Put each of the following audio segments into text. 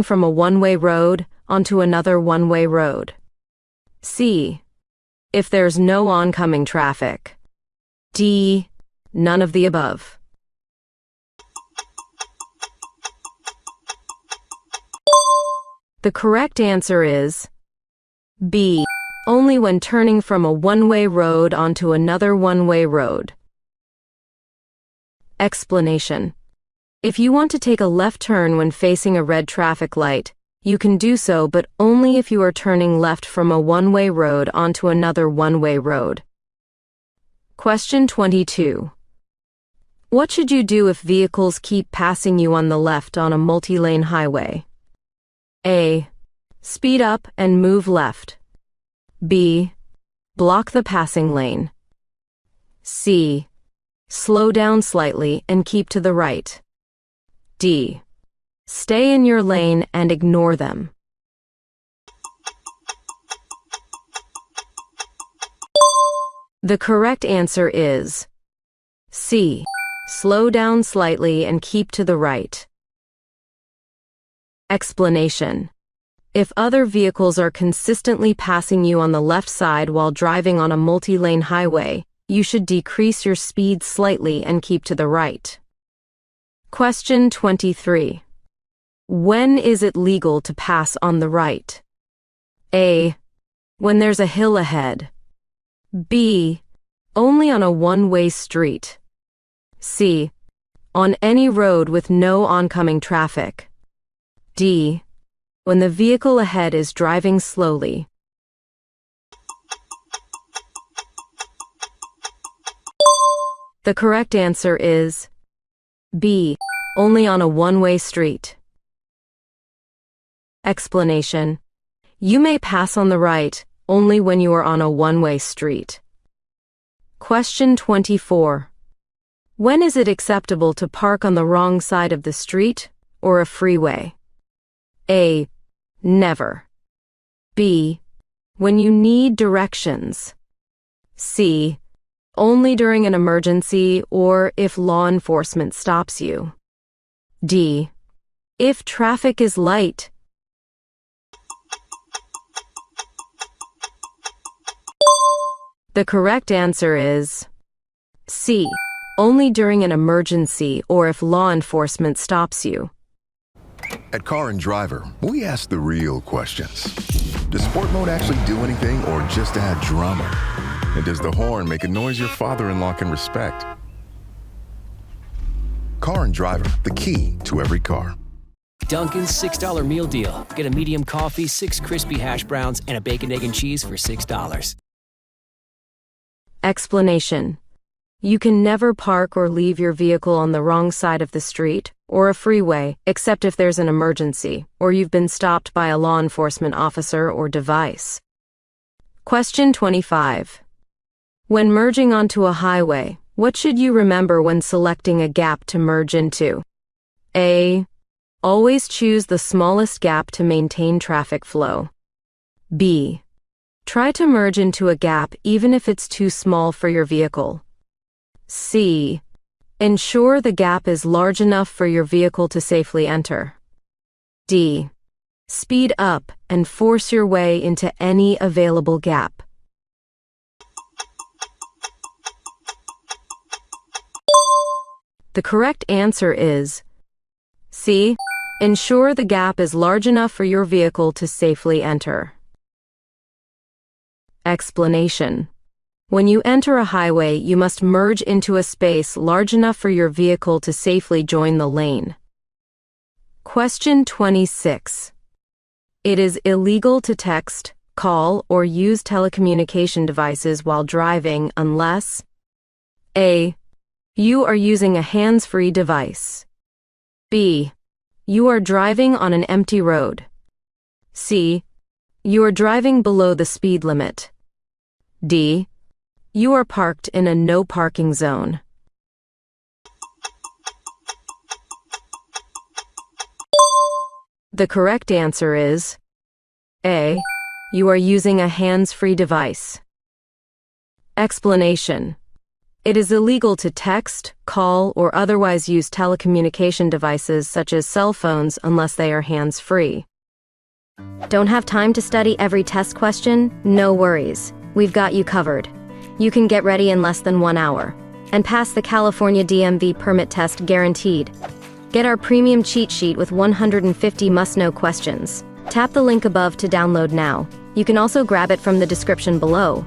from a one-way road onto another one-way road. C. If there's no oncoming traffic. D. None of the above. The correct answer is B. Only when turning from a one-way road onto another one-way road. Explanation. If you want to take a left turn when facing a red traffic light, you can do so, but only if you are turning left from a one-way road onto another one-way road. Question 22. What should you do if vehicles keep passing you on the left on a multi-lane highway? A. Speed up and move left. B. Block the passing lane. C. Slow down slightly and keep to the right. D. Stay in your lane and ignore them. The correct answer is C. Slow down slightly and keep to the right. Explanation. If other vehicles are consistently passing you on the left side while driving on a multi-lane highway, you should decrease your speed slightly and keep to the right. Question 23. When is it legal to pass on the right? A. When there's a hill ahead. B. Only on a one-way street. C. On any road with no oncoming traffic. D. When the vehicle ahead is driving slowly. The correct answer is B. Only on a one-way street. Explanation. You may pass on the right only when you are on a one-way street. Question 24. When is it acceptable to park on the wrong side of the street or a freeway? A. Never. B. When you need directions. C. Only during an emergency or if law enforcement stops you. D. If traffic is light. The correct answer is C. Only during an emergency or if law enforcement stops you. At Car and Driver, we ask the real questions. Does Sport Mode actually do anything or just add drama? And does the horn make a noise your father-in-law can respect? Car and Driver, the key to every car. Dunkin's $6 meal deal. Get a medium coffee, 6 crispy hash browns, and a bacon, egg, and cheese for $6. Explanation. You can never park or leave your vehicle on the wrong side of the street or a freeway except if there's an emergency or you've been stopped by a law enforcement officer or device. Question 25. When merging onto a highway, what should you remember when selecting a gap to merge into? A. Always choose the smallest gap to maintain traffic flow. B. Try to merge into a gap even if it's too small for your vehicle. C. Ensure the gap is large enough for your vehicle to safely enter. D. Speed up and force your way into any available gap. The correct answer is C. Ensure the gap is large enough for your vehicle to safely enter. Explanation. When you enter a highway, you must merge into a space large enough for your vehicle to safely join the lane. Question 26. It is illegal to text, call, or use telecommunication devices while driving unless A. You are using a hands-free device. B. You are driving on an empty road. C. You are driving below the speed limit. D. You are parked in a no parking zone. The correct answer is A. You are using a hands-free device. Explanation. It is illegal to text, call, or otherwise use telecommunication devices such as cell phones unless they are hands-free. Don't have time to study every test question? No worries. We've got you covered. You can get ready in less than 1 hour and pass the California DMV permit test guaranteed. Get our premium cheat sheet with 150 must-know questions. Tap the link above to download now. You can also grab it from the description below.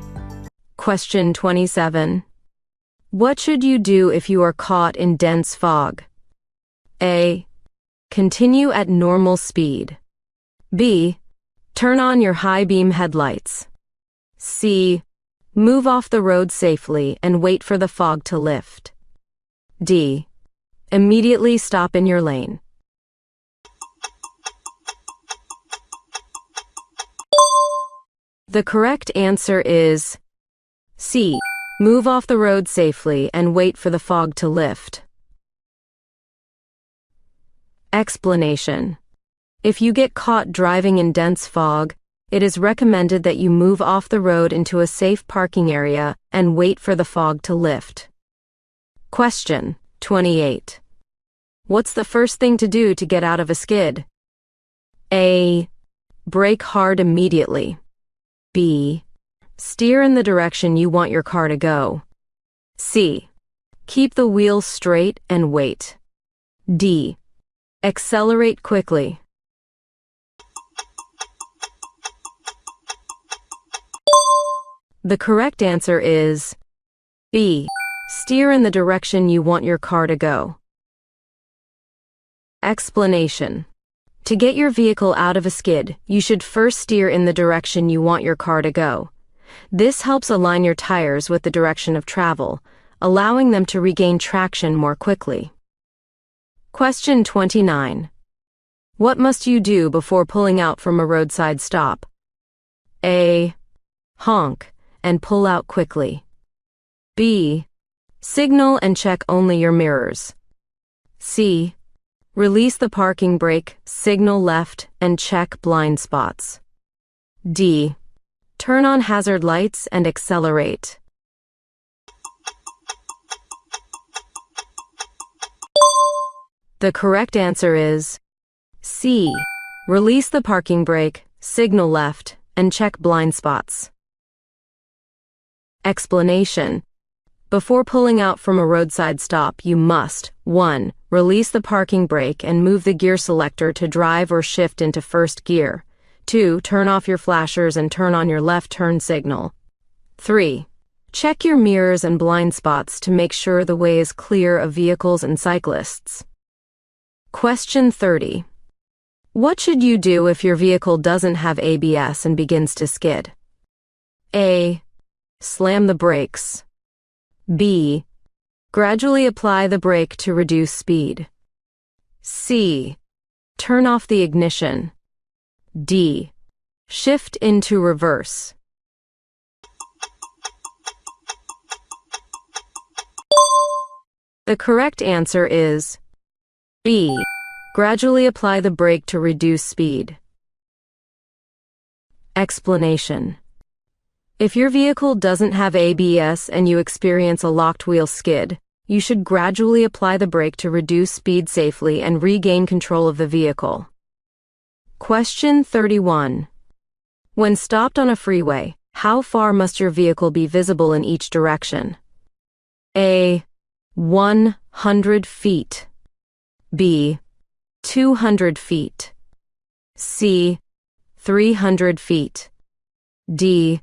Question 27. What should you do if you are caught in dense fog? A. Continue at normal speed. B. Turn on your high-beam headlights. C. Move off the road safely and wait for the fog to lift. D. Immediately stop in your lane. The correct answer is C. Move off the road safely and wait for the fog to lift. Explanation. If you get caught driving in dense fog, it is recommended that you move off the road into a safe parking area and wait for the fog to lift. Question 28. What's the first thing to do to get out of a skid? A. Brake hard immediately. B. Steer in the direction you want your car to go. C. Keep the wheels straight and wait. D. Accelerate quickly. The correct answer is B. Steer in the direction you want your car to go. Explanation. To get your vehicle out of a skid, you should first steer in the direction you want your car to go. This helps align your tires with the direction of travel, allowing them to regain traction more quickly. Question 29. What must you do before pulling out from a roadside stop? A. Honk and pull out quickly. B. Signal and check only your mirrors. C. Release the parking brake, signal left, and check blind spots. D. Turn on hazard lights and accelerate. The correct answer is C. Release the parking brake, signal left, and check blind spots. Explanation. Before pulling out from a roadside stop, you must 1. Release the parking brake and move the gear selector to drive or shift into first gear. 2. Turn off your flashers and turn on your left turn signal. 3. Check your mirrors and blind spots to make sure the way is clear of vehicles and cyclists. Question 30. What should you do if your vehicle doesn't have ABS and begins to skid? A. Slam the brakes. B. Gradually apply the brake to reduce speed. C. Turn off the ignition. D. Shift into reverse. The correct answer is B. Gradually apply the brake to reduce speed. Explanation. If your vehicle doesn't have ABS and you experience a locked wheel skid, you should gradually apply the brake to reduce speed safely and regain control of the vehicle. Question 31. When stopped on a freeway, how far must your vehicle be visible in each direction? A. 100 feet. B. 200 feet. C. 300 feet. D.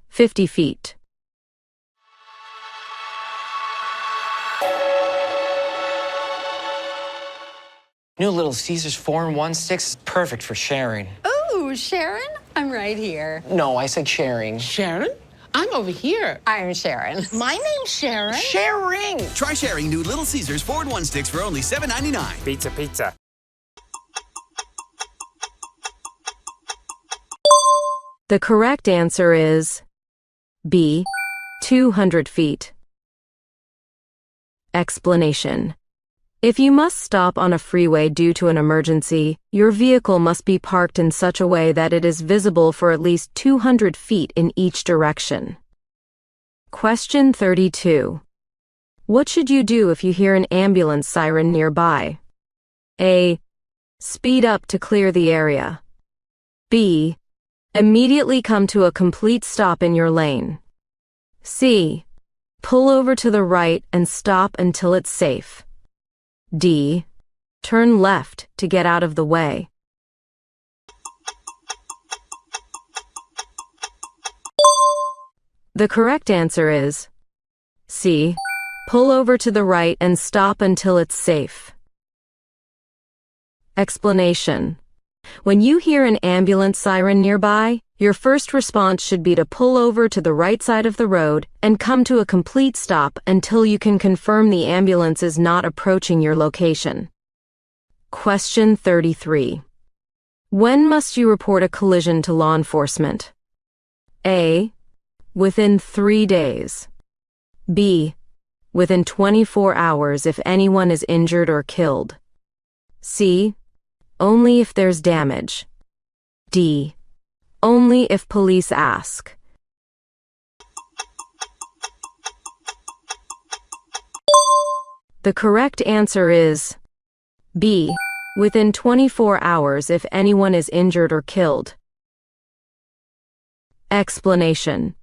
50 feet. New Little Caesars 4-in-1 sticks is perfect for sharing. Ooh, Sharon? I'm right here. No, I said sharing. Sharon? I'm over here. I'm Sharon. My name's Sharon. Sharing! Try sharing new Little Caesars 4-in-1 sticks for only $7.99. Pizza, pizza. The correct answer is B. 200 feet. Explanation. If you must stop on a freeway due to an emergency, your vehicle must be parked in such a way that it is visible for at least 200 feet in each direction. Question 32. What should you do if you hear an ambulance siren nearby? A. Speed up to clear the area. B. Immediately come to a complete stop in your lane. C. Pull over to the right and stop until it's safe. D. Turn left to get out of the way. The correct answer is C. Pull over to the right and stop until it's safe. Explanation. When you hear an ambulance siren nearby, your first response should be to pull over to the right side of the road and come to a complete stop until you can confirm the ambulance is not approaching your location. Question 33. When must you report a collision to law enforcement? A. Within 3 days. B. Within 24 hours if anyone is injured or killed. C. Only if there's damage. D. Only if police ask. The correct answer is B. Within 24 hours if anyone is injured or killed. Explanation.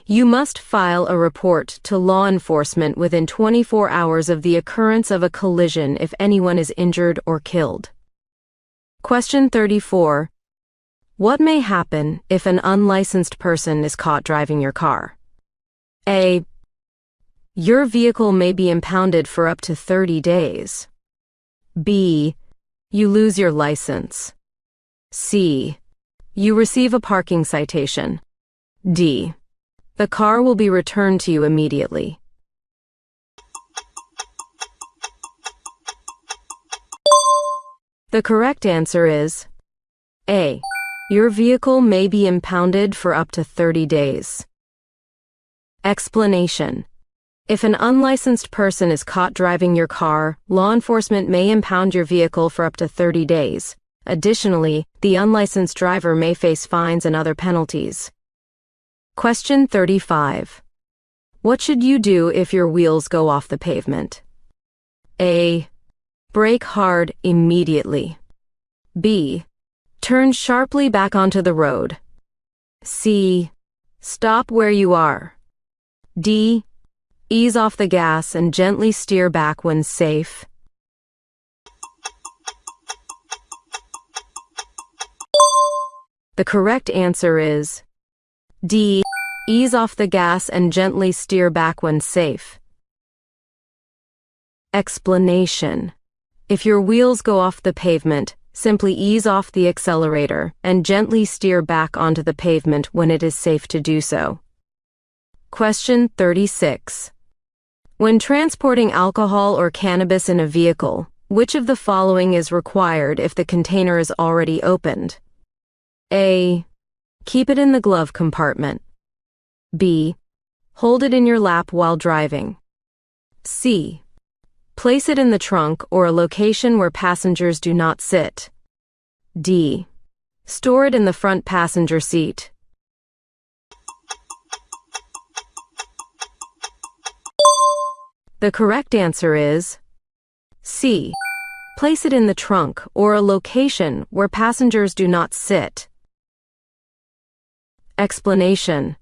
You must file a report to law enforcement within 24 hours of the occurrence of a collision if anyone is injured or killed. Question 34. What may happen if an unlicensed person is caught driving your car? A. Your vehicle may be impounded for up to 30 days. B. You lose your license. C. You receive a parking citation. D. The car will be returned to you immediately. The correct answer is A. Your vehicle may be impounded for up to 30 days. Explanation. If an unlicensed person is caught driving your car, law enforcement may impound your vehicle for up to 30 days. Additionally, the unlicensed driver may face fines and other penalties. Question 35. What should you do if your wheels go off the pavement? A. Brake hard immediately. B. Turn sharply back onto the road. C. Stop where you are. D. Ease off the gas and gently steer back when safe. The correct answer is D. Ease off the gas and gently steer back when safe. Explanation. If your wheels go off the pavement, simply ease off the accelerator and gently steer back onto the pavement when it is safe to do so. Question 36. When transporting alcohol or cannabis in a vehicle, which of the following is required if the container is already opened? A. Keep it in the glove compartment. B. Hold it in your lap while driving. C. Place it in the trunk or a location where passengers do not sit. D. Store it in the front passenger seat. The correct answer is C. Place it in the trunk or a location where passengers do not sit. Explanation.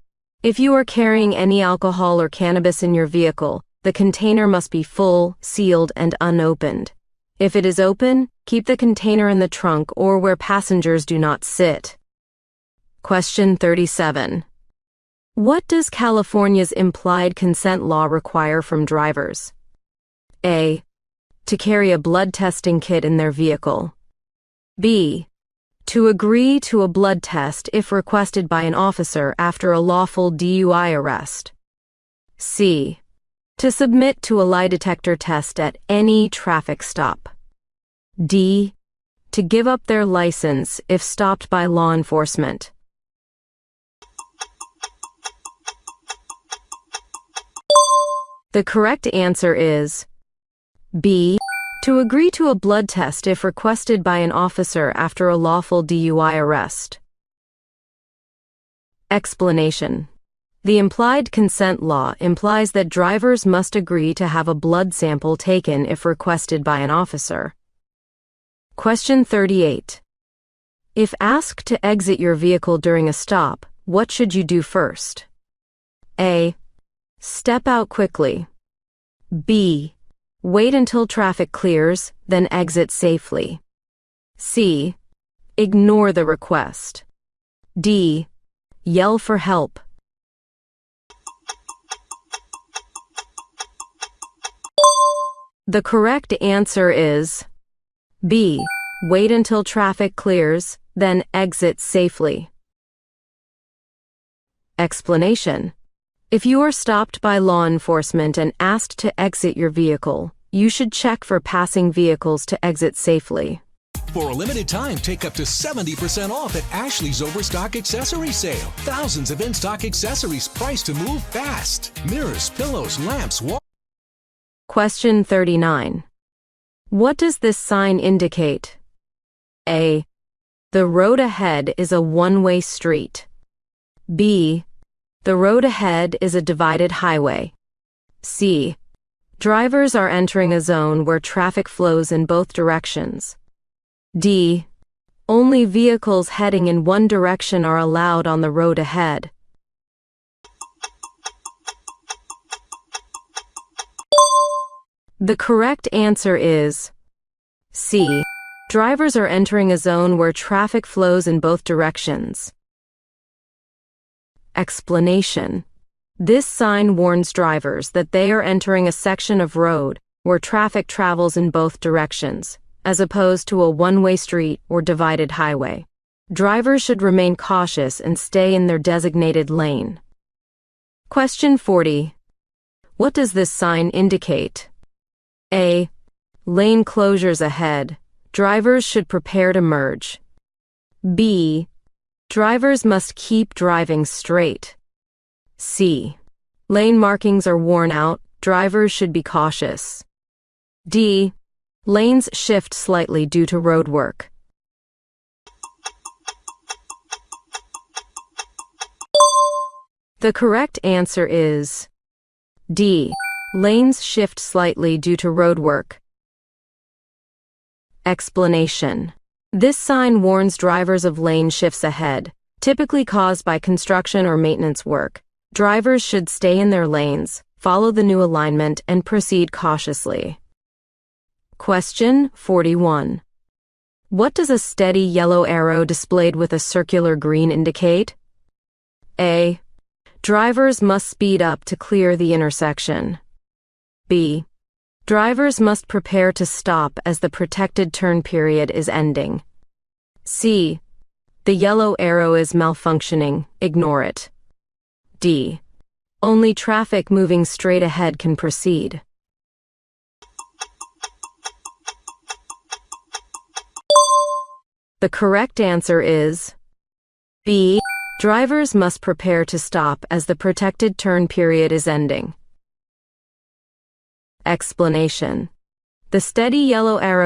If you are carrying any alcohol or cannabis in your vehicle, the container must be full, sealed, and unopened. If it is open, keep the container in the trunk or where passengers do not sit. Question 37. What does California's implied consent law require from drivers? A. To carry a blood testing kit in their vehicle. B. To agree to a blood test if requested by an officer after a lawful DUI arrest. C. To submit to a lie detector test at any traffic stop. D. To give up their license if stopped by law enforcement. The correct answer is B. To agree to a blood test if requested by an officer after a lawful DUI arrest. Explanation. The implied consent law implies that drivers must agree to have a blood sample taken if requested by an officer. Question 38. If asked to exit your vehicle during a stop, what should you do first? A. Step out quickly. B. Wait until traffic clears, then exit safely. C. Ignore the request. D. Yell for help. The correct answer is B. Wait until traffic clears, then exit safely. Explanation. If you are stopped by law enforcement and asked to exit your vehicle, you should check for passing vehicles to exit safely. For a limited time, take up to 70% off at Ashley's Overstock Accessory Sale. Thousands of in-stock accessories priced to move fast. Mirrors, pillows, lamps, Question 39. What does this sign indicate? A. The road ahead is a one-way street. B. The road ahead is a divided highway. C. Drivers are entering a zone where traffic flows in both directions. D. Only vehicles heading in one direction are allowed on the road ahead. The correct answer is C. Drivers are entering a zone where traffic flows in both directions. Explanation. This sign warns drivers that they are entering a section of road where traffic travels in both directions, as opposed to a one-way street or divided highway. Drivers should remain cautious and stay in their designated lane. Question 40. What does this sign indicate? A. Lane closures ahead. Drivers should prepare to merge. B. Drivers must keep driving straight. C. Lane markings are worn out. Drivers should be cautious. D. Lanes shift slightly due to road work. The correct answer is D. Lanes shift slightly due to road work. Explanation. This sign warns drivers of lane shifts ahead, typically caused by construction or maintenance work. Drivers should stay in their lanes, follow the new alignment, and proceed cautiously. Question 41. What does a steady yellow arrow displayed with a circular green indicate? A. Drivers must speed up to clear the intersection. B. Drivers must prepare to stop as the protected turn period is ending. C. The yellow arrow is malfunctioning. Ignore it. D. Only traffic moving straight ahead can proceed. The correct answer is B. Drivers must prepare to stop as the protected turn period is ending. Explanation. The steady yellow arrow